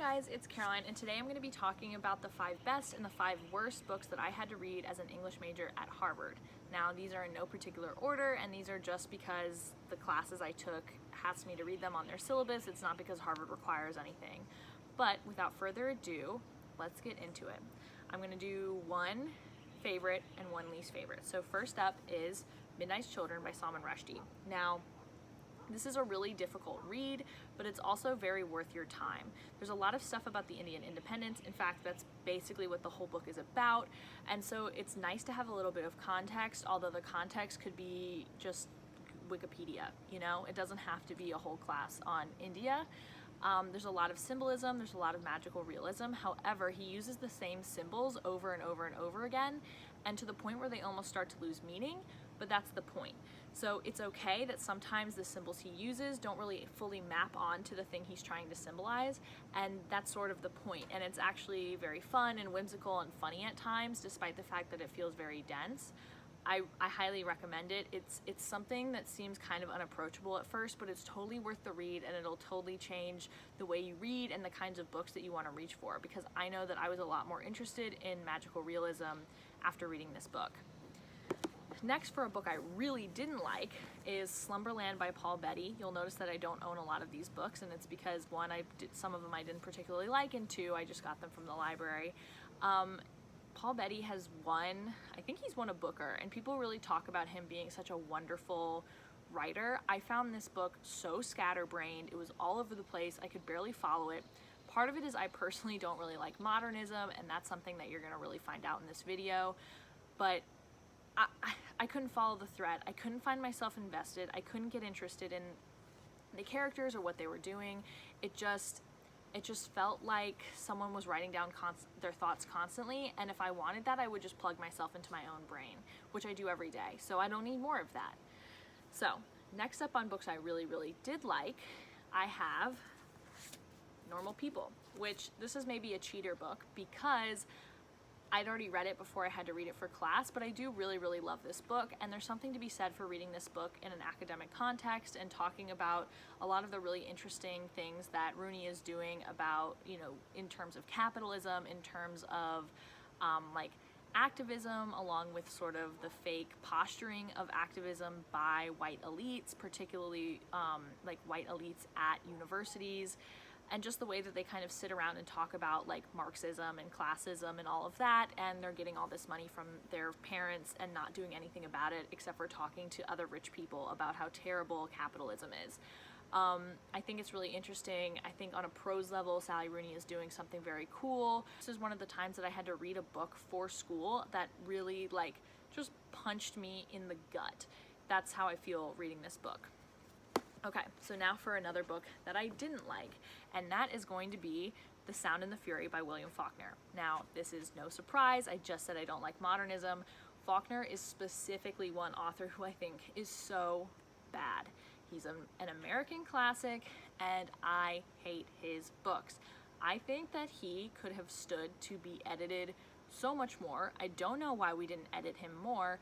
guys, it's Caroline, and today I'm going to be talking about the 5 best and the 5 worst books that I had to read as an English major at Harvard. Now, these are in no particular order, and these are just because the classes I took asked me to read them on their syllabus. It's not because Harvard requires anything. But without further ado, let's get into it. I'm going to do one favorite and one least favorite. So first up is Midnight's Children by Salman Rushdie. Now, this is a really difficult read, but it's also very worth your time. There's a lot of stuff about the Indian independence. In fact, that's basically what the whole book is about. And so it's nice to have a little bit of context, although the context could be just Wikipedia, you know? It doesn't have to be a whole class on India. There's a lot of symbolism, there's a lot of magical realism. However, he uses the same symbols over and over and over again, and to the point where they almost start to lose meaning, but that's the point. So it's okay that sometimes the symbols he uses don't really fully map onto the thing he's trying to symbolize, and that's sort of the point. And it's actually very fun and whimsical and funny at times, despite the fact that it feels very dense. I highly recommend it. It's something that seems kind of unapproachable at first, but it's totally worth the read, and it'll totally change the way you read and the kinds of books that you want to reach for, because I know that I was a lot more interested in magical realism after reading this book. Next, for a book I really didn't like, is Slumberland by Paul Beatty. You'll notice that I don't own a lot of these books, and it's because one, some of them I didn't particularly like, and two, I just got them from the library. Paul Beatty has won, I think he's won a Booker, and people really talk about him being such a wonderful writer. I found this book so scatterbrained. It was all over the place. I could barely follow it. Part of it is I personally don't really like modernism, and that's something that you're going to really find out in this video. But I couldn't follow the thread. I couldn't find myself invested. I couldn't get interested in the characters or what they were doing. It just felt like someone was writing down their thoughts constantly, and if I wanted that, I would just plug myself into my own brain, which I do every day, so I don't need more of that. So, next up on books I really, really did like, I have Normal People, which this is maybe a cheater book because I'd already read it before I had to read it for class, but I do really, really love this book, and there's something to be said for reading this book in an academic context and talking about a lot of the really interesting things that Rooney is doing about, you know, in terms of capitalism, in terms of like activism, along with sort of the fake posturing of activism by white elites, particularly like white elites at universities, and just the way that they kind of sit around and talk about like Marxism and classism and all of that, and they're getting all this money from their parents and not doing anything about it except for talking to other rich people about how terrible capitalism is. I think it's really interesting. I think on a prose level, Sally Rooney is doing something very cool. This is one of the times that I had to read a book for school that really like just punched me in the gut. That's how I feel reading this book. Okay, so now for another book that I didn't like, and that is going to be The Sound and the Fury by William Faulkner. Now, this is no surprise. I just said I don't like modernism. Faulkner is specifically one author who I think is so bad. He's an American classic, and I hate his books. I think that he could have stood to be edited so much more. I don't know why we didn't edit him more.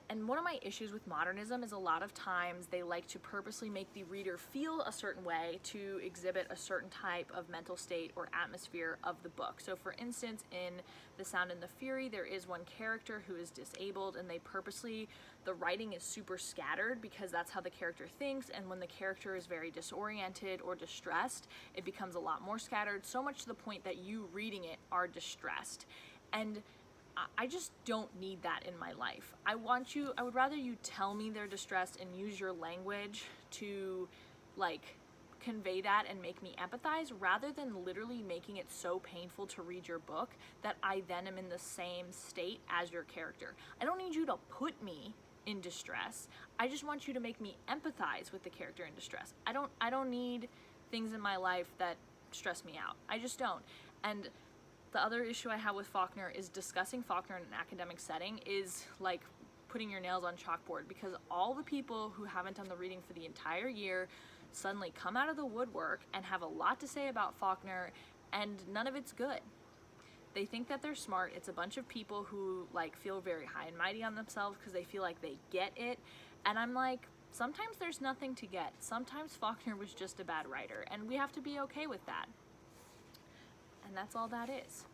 And one of my issues with modernism is a lot of times they like to purposely make the reader feel a certain way to exhibit a certain type of mental state or atmosphere of the book. So for instance, in The Sound and the Fury, there is one character who is disabled, and they purposely, the writing is super scattered because that's how the character thinks, and when the character is very disoriented or distressed, it becomes a lot more scattered, so much to the point that you reading it are distressed. And I just don't need that in my life. I would rather you tell me they're distressed and use your language to like convey that and make me empathize, rather than literally making it so painful to read your book that I then am in the same state as your character. I don't need you to put me in distress. I just want you to make me empathize with the character in distress. I don't need things in my life that stress me out. I just don't. And the other issue I have with Faulkner is discussing Faulkner in an academic setting is like putting your nails on chalkboard, because all the people who haven't done the reading for the entire year suddenly come out of the woodwork and have a lot to say about Faulkner, and none of it's good. They think that they're smart. It's a bunch of people who like feel very high and mighty on themselves because they feel like they get it, and I'm like, sometimes there's nothing to get. Sometimes Faulkner was just a bad writer, and we have to be okay with that. and that's all that is.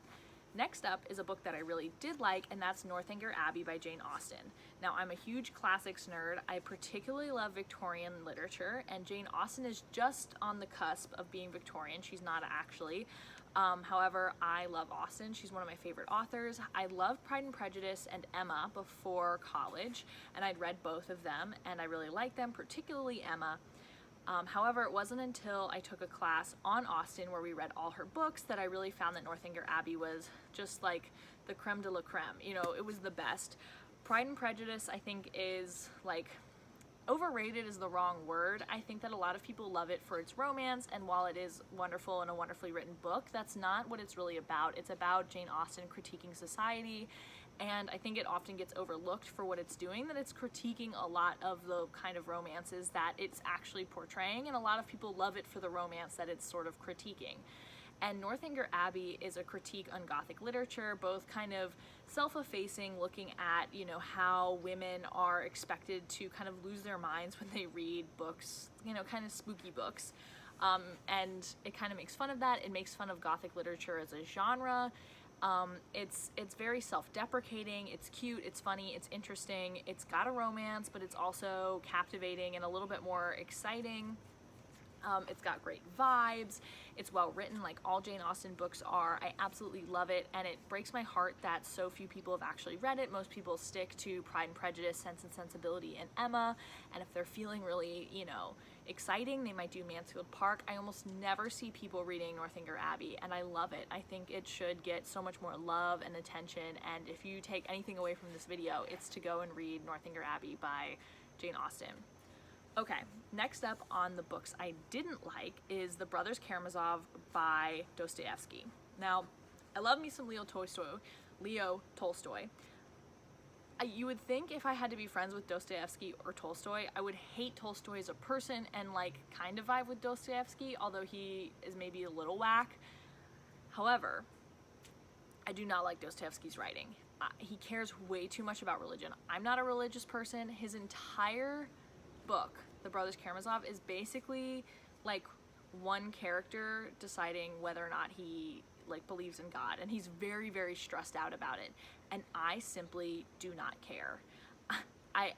Next up is a book that I really did like, and that's Northanger Abbey by Jane Austen. Now, I'm a huge classics nerd. I particularly love Victorian literature, and Jane Austen is just on the cusp of being Victorian. She's not actually. However, I love Austen. She's one of my favorite authors. I loved Pride and Prejudice and Emma before college, and I'd read both of them, and I really liked them, particularly Emma. However, it wasn't until I took a class on Austen where we read all her books that I really found that Northanger Abbey was just like the creme de la creme. You know, it was the best. Pride and Prejudice, I think, is like, overrated is the wrong word. I think that a lot of people love it for its romance, and while it is wonderful and a wonderfully written book, that's not what it's really about. It's about Jane Austen critiquing society, and I think it often gets overlooked for what it's doing, that it's critiquing a lot of the kind of romances that it's actually portraying, and a lot of people love it for the romance that it's sort of critiquing. And Northanger Abbey is a critique on Gothic literature, both kind of self-effacing, looking at, you know, how women are expected to kind of lose their minds when they read books, you know, kind of spooky books. And it kind of makes fun of that. It makes fun of Gothic literature as a genre. It's very self-deprecating, it's cute, it's funny, it's interesting, it's got a romance, but it's also captivating and a little bit more exciting. It's got great vibes, it's well written like all Jane Austen books are. I absolutely love it, and it breaks my heart that so few people have actually read it. Most people stick to Pride and Prejudice, Sense and Sensibility, and Emma, and if they're feeling really, you know, exciting, they might do Mansfield Park. I almost never see people reading Northanger Abbey, and I love it. I think it should get so much more love and attention, and if you take anything away from this video, it's to go and read Northanger Abbey by Jane Austen. Okay, next up on the books I didn't like is The Brothers Karamazov by Dostoevsky. Now, I love me some Leo Tolstoy. You would think if I had to be friends with Dostoevsky or Tolstoy, I would hate Tolstoy as a person and like kind of vibe with Dostoevsky, although he is maybe a little whack. However, I do not like Dostoevsky's writing. He cares way too much about religion. I'm not a religious person. His entire book, The Brothers Karamazov, is basically like one character deciding whether or not he like believes in God, and he's very, very stressed out about it, and I simply do not care. I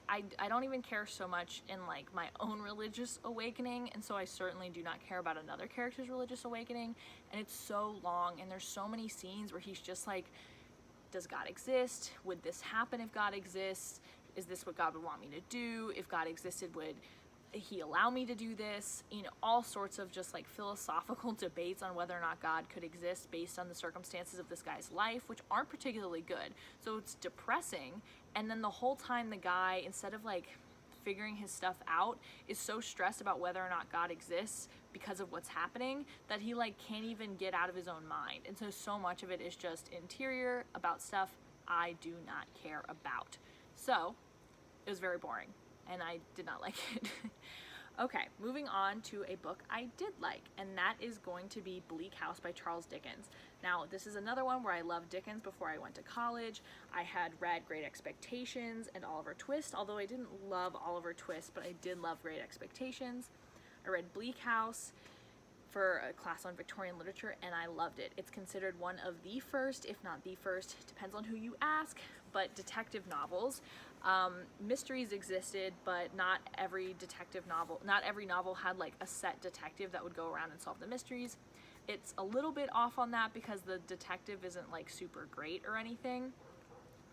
don't even care so much in like my own religious awakening, and so I certainly do not care about another character's religious awakening, and it's so long, and there's so many scenes where he's just like, does God exist? Would this happen if God exists? Is this what God would want me to do? If God existed, would he allow me to do this? You know, all sorts of just like philosophical debates on whether or not God could exist based on the circumstances of this guy's life, which aren't particularly good. So it's depressing. And then the whole time the guy, instead of like figuring his stuff out, is so stressed about whether or not God exists because of what's happening that he like can't even get out of his own mind. And so much of it is just interior about stuff I do not care about. So it was very boring, and I did not like it. Okay, moving on to a book I did like, and that is going to be Bleak House by Charles Dickens. Now, this is another one where I loved Dickens before I went to college. I had read Great Expectations and Oliver Twist, although I didn't love Oliver Twist, but I did love Great Expectations. I read Bleak House for a class on Victorian literature, and I loved it. It's considered one of the first, if not the first, depends on who you ask, but detective novels. Mysteries existed, but not every novel had like a set detective that would go around and solve the mysteries. It's a little bit off on that because the detective isn't like super great or anything,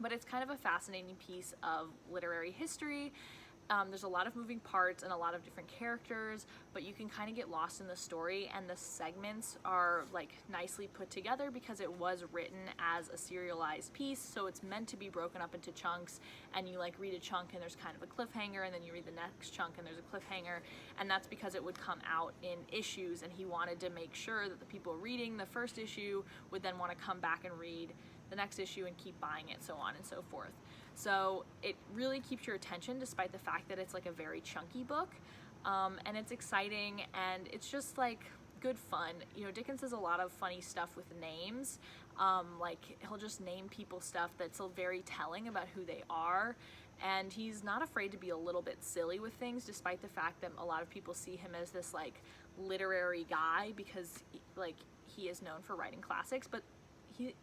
but it's kind of a fascinating piece of literary history. There's a lot of moving parts and a lot of different characters, but you can kind of get lost in the story, and the segments are like nicely put together because it was written as a serialized piece, so it's meant to be broken up into chunks, and you like read a chunk and there's kind of a cliffhanger, and then you read the next chunk and there's a cliffhanger, and that's because it would come out in issues, and he wanted to make sure that the people reading the first issue would then want to come back and read the next issue and keep buying it, so on and so forth. So it really keeps your attention despite the fact that it's like a very chunky book, and it's exciting, and it's just like good fun. You know, Dickens does a lot of funny stuff with names. Like he'll just name people stuff that's very telling about who they are, and he's not afraid to be a little bit silly with things, despite the fact that a lot of people see him as this like literary guy, because like he is known for writing classics, but he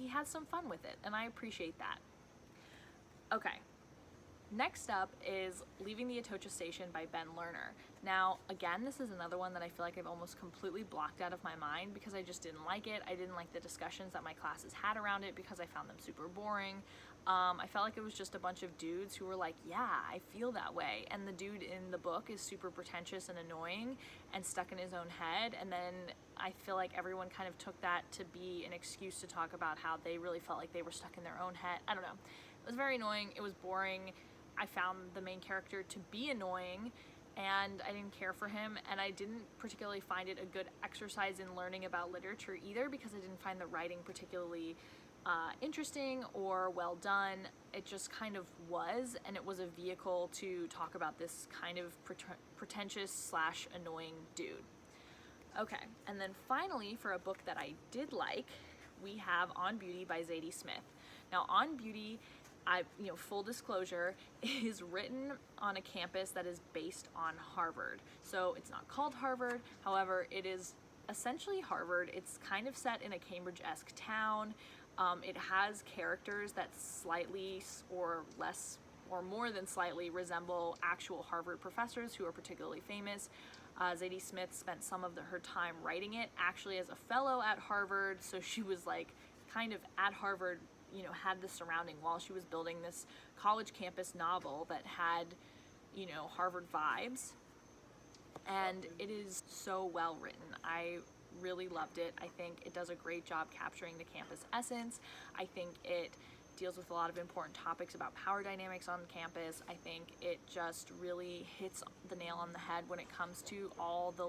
has some fun with it, and I appreciate that. Okay. Next up is Leaving the Atocha Station by Ben Lerner. Now, again, this is another one that I feel like I've almost completely blocked out of my mind because I just didn't like it. I didn't like the discussions that my classes had around it because I found them super boring. I felt like it was just a bunch of dudes who were like, yeah, I feel that way. And the dude in the book is super pretentious and annoying and stuck in his own head. And then I feel like everyone kind of took that to be an excuse to talk about how they really felt like they were stuck in their own head. I don't know. It was very annoying. It was boring. I found the main character to be annoying, and I didn't care for him, and I didn't particularly find it a good exercise in learning about literature either, because I didn't find the writing particularly interesting or well done. It just kind of was, and it was a vehicle to talk about this kind of pretentious / annoying dude. Okay, and then finally, for a book that I did like, we have On Beauty by Zadie Smith. Now, On Beauty, full disclosure, is written on a campus that is based on Harvard. So it's not called Harvard, however, it is essentially Harvard. It's kind of set in a Cambridge-esque town. It has characters that slightly or less or more than slightly resemble actual Harvard professors who are particularly famous. Zadie Smith spent some of her time writing it actually as a fellow at Harvard, so she was like kind of at Harvard, had the surrounding while she was building this college campus novel that had, Harvard vibes. And it is so well written. I really loved it. I think it does a great job capturing the campus essence. I think it deals with a lot of important topics about power dynamics on campus. I think it just really hits the nail on the head when it comes to all the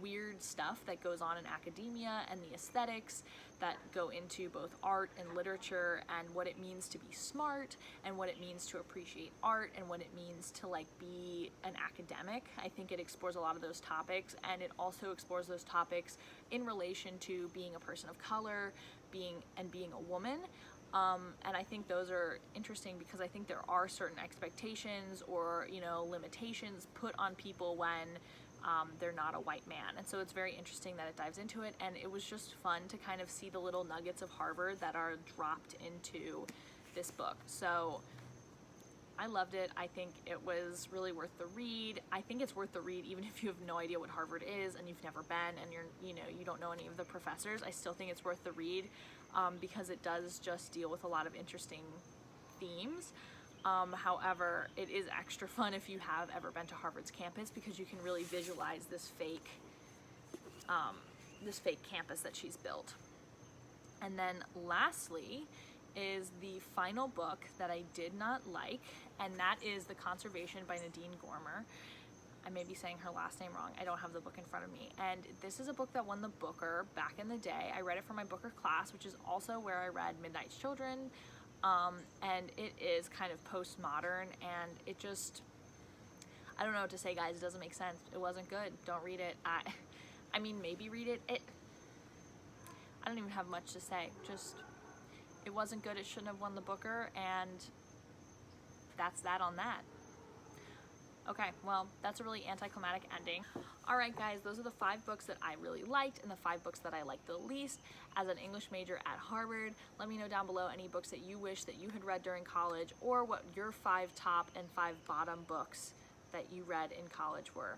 weird stuff that goes on in academia and the aesthetics that go into both art and literature, and what it means to be smart, and what it means to appreciate art, and what it means to be an academic. I think it explores a lot of those topics, and it also explores those topics in relation to being a person of color, being a woman. And I think those are interesting because I think there are certain expectations or limitations put on people when they're not a white man. And so it's very interesting that it dives into it, and it was just fun to kind of see the little nuggets of Harvard that are dropped into this book. So I loved it. I think it was really worth the read. I think it's worth the read even if you have no idea what Harvard is and you've never been and you don't know any of the professors. I still think it's worth the read because it does just deal with a lot of interesting themes. However, it is extra fun if you have ever been to Harvard's campus because you can really visualize this fake campus that she's built. And then lastly is the final book that I did not like, and that is The Conservation by Nadine Gormer. I may be saying her last name wrong. I don't have the book in front of me. And this is a book that won the Booker back in the day. I read it for my Booker class, which is also where I read Midnight's Children. And it is kind of postmodern, and it just, I don't know what to say, guys. It doesn't make sense. It wasn't good. Don't read it. I mean, maybe read it. I don't even have much to say. Just, it wasn't good. It shouldn't have won the Booker, and that's that on that. Okay, well, that's a really anticlimactic ending. All right, guys, those are the 5 books that I really liked and the 5 books that I liked the least as an English major at Harvard. Let me know down below any books that you wish that you had read during college, or what your 5 top and 5 bottom books that you read in college were.